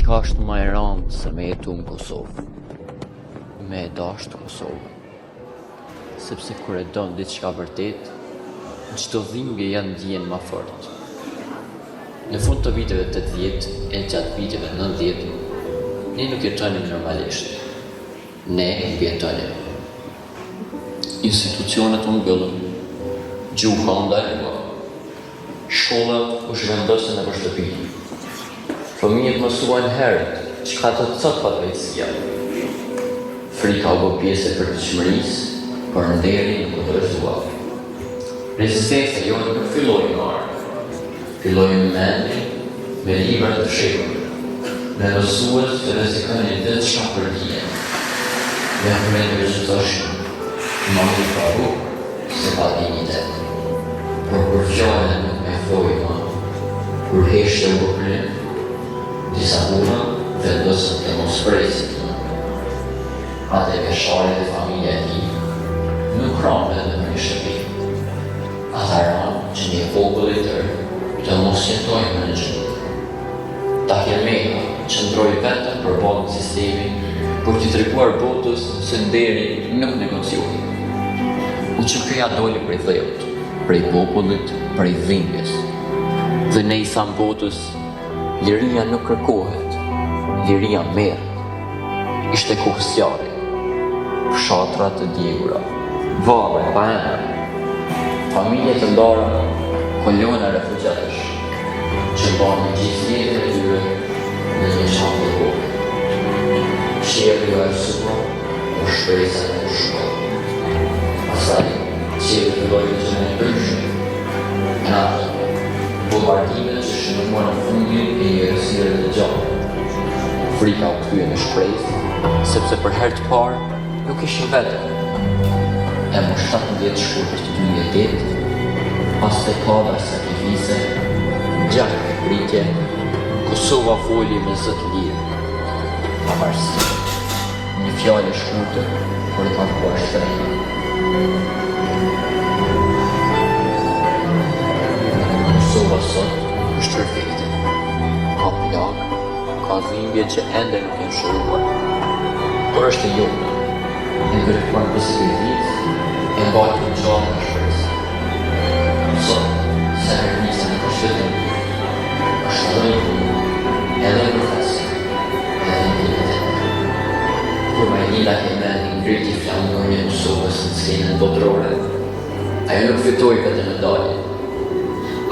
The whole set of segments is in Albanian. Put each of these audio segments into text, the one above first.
Qka është më e rëndë se me jetu në Kosovë, me e dashtë Kosovë, sepse kur e donë diçka vërtet, në qdo dhimbje janë ndjen ma fort. Në fund të viteve 80 e gjatë viteve 90, ne nuk jetonim normalisht, ne vjetonim. institucionet u mbyllën, gjuha u ndalua, shkollat u zhvendosën në shtëpi. Fëmijët mësuan herët çka të thotë padrejtësia. Frika u bë pjesë e përditshmërisë, por nderi nuk u dorëzua. Rezistenca jonë nuk filloi në armë. Filloi në mendje, me libra të fshehur, me mësues që rrezikonin diçka për dijen. Me frymëri që thoshin, mami ka rrugë, se pa dignitet. Por kur fjalën nuk me floi më, kur heshte u bërë, disa puna vendosën të mos presit më. Ate vesharit e familja e ti nuk ranë edhe në një shtëpi. Ata ranë që një populli tërë të mos jetojnë në gjë. Takirmeka qëndroi vetëm përballë sistemin për t'i treguar botës se nderi nuk negociohet. U QK-ja doli prej dheut, prej popullit, prej dhimbjes. Dhe ne i tham botës, liria nuk kërkohet, liria merret. Ishte kohë sqarje, fshatra të djegura, varre pa emra, familje të ndara, kolona refugjatësh, që banë gjithë jetën e tyre në një qampë të kohë. Qielli u arsua, u shpresa në u shkollë. Pastaj, qielli filloi të gjënë ndryshme. Natë, bombardimet që shënuan në fundin e një errësire të gjatë. Frika u kthye në shpresë, sepse për herë të parë nuk ishin vetëm. E më 17 shkurt 2008, pas të kadar sakrifise, gjak e pritje, Kosova foli me zë të lirë. Pavarësi, një fjallë e shkurtër për të markuar shtrejnë. Kosova sot është perfekte. Ka plagë, ka dhimbje që ende nuk janë shëruar. Por është e jona, e ndërtuar për sakrificë, e mbajtur gjallë në shpresë. Sot, sakrifica nuk është vetëm, është edhe profesor, edhe inteligentë. Kur Majnila ke mendin ngriti flamurën e Kosovës në skenën botërore, ajo nuk fitoi vetëm medalje.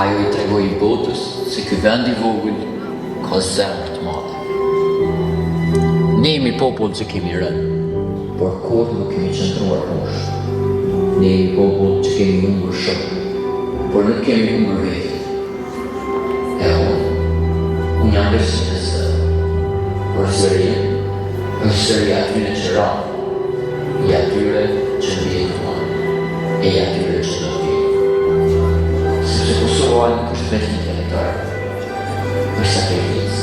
Ajo i tregoi botës se ky vend i vogël ka zemër të madhe. Ne jemi popull që kemi rënë, por kur nuk kemi qëndruar poshtë. Ne jemi popull që kemi humbur shumë, por nuk kemi humbur vetë. E unë jam besim e së, por sërin është sëri atyre që ranë, i atyre që ndjetuan, e i atyre që do vjetë. Sepse Kosova nuk është vetëm një territor, është sakrificë,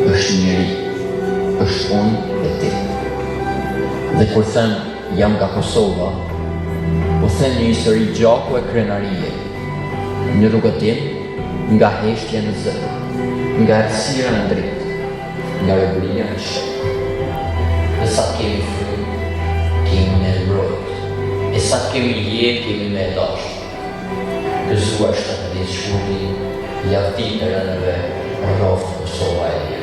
është njeri, është unë e ti. Dhe kur them jam nga Kosova, po them një histori gjaku e krenarije, një rrugëtim nga heshtja në zë, nga errësira në dritë, nga robëria në shek. Dhe sa kemi frymë, kemi me mbrojtë, e sa kemi jetë, kemi me dashë. Gëzuar 17 shkurti, javëti të rënëve, rroftë Kosova e lirë.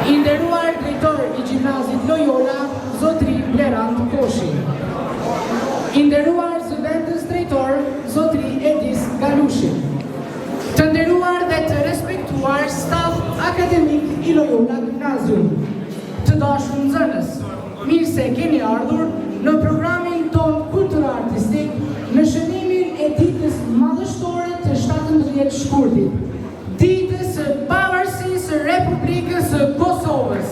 I nderuar drejtor i Gjimnazit Loyola, Zotri Blerand Koshi. I nderuar zëvendës drejtor, Zotri Edis Galushi. Të nderuar dhe të respektuar staf akademik i Loyola Gimnazium. Të dashur nxënës, mirë se keni ardhur në programin ton kultur-artistik në shënimin e ditës madhështore të 17 shkurtit, ditës së pavarësisë së Republikës së Kosovës.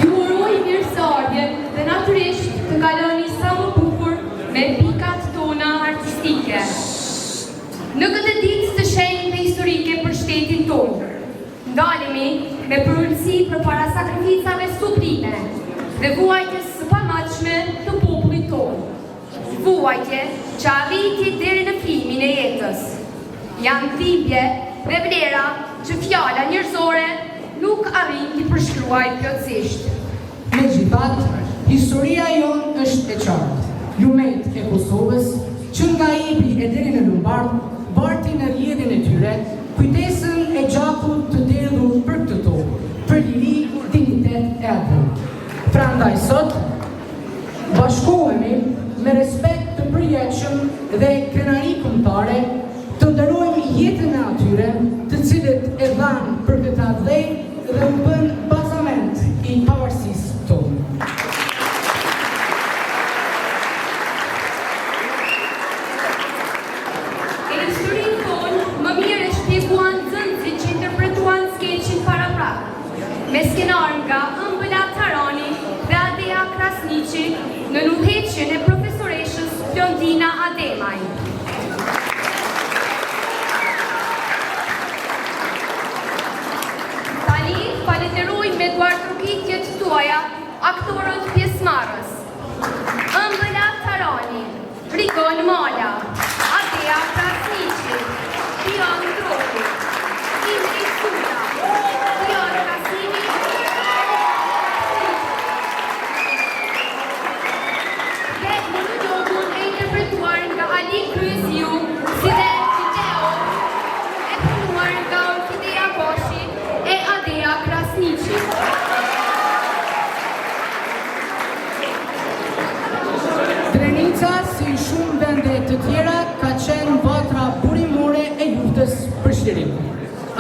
Ju uroj mirëseardhje dhe natyrisht të kaloni sa më bukur me pikat tona artistike. Në këtë ditë të shenjtë dhe historike për shtetin tonë, ndalemi me përëllësi për para sakrificave supreme dhe vuajtjes së pamatshme të popullit tonë. Vuajtje që arriti deri në filmin e jetës. Janë dhimbje dhe vlera që fjala njerëzore nuk arrin t'i përshkruaj plotësisht. Me gjithë thatë, historia jonë është e qartë. Lumejt e Kosovës, që nga Ipi e deri në Lumbardh, barti në rrjedhjen e tyre, kujdesën e gjakut të derdhur për këtë tokë, për liri, dignitet e atëm. Prandaj sot, bashkohemi me respekt të përjetshëm dhe krenari kombëtare, të nderojmë jetën e atyre, të cilët e dhanë për këtë dhej dhe u bën bazament i pavarësisë tonë. E historinë tonë, më mirë e shpjeguan zënësit që interpretuan skeqin paraprak, me skenar nga Ëmbëla Tarani dhe Adea Krasniqi në udhëheqjen e profesoreshës Flondina Ademaj. Tani falenderoj me duart rukitjet tuaja aktorët pjesëmarrës. Ëmbëla Tarani, Rigon Mala, Adea Krasniqi, Pion Dropi, Imri Sula, Pion Kasimi, dhe monologun e interpretuar nga Ali Kryesiu, si dhe video e punuar nga Orkidea Boshi e Adea Krasniqi. Drenica, si shumë vende të tjera, ka qenë vatra burimore e luftës për shlirim.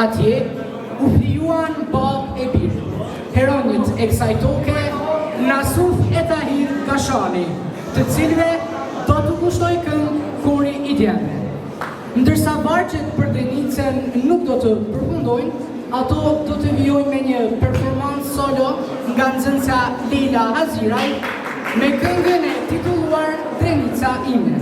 Atje, u krijuan bab e birë, heronjët e kësaj toke, Nasuf e Tahir Kashani, të cilëve do të kushtoj këngë kori i djemve. Ndërsa vargjet për Drenicën nuk do të përfundojnë, ato do të vijojnë me një performancë solo nga nxënësa Leila Haziraj, me këngën e titulluar Drenica ime.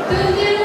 Të nderuar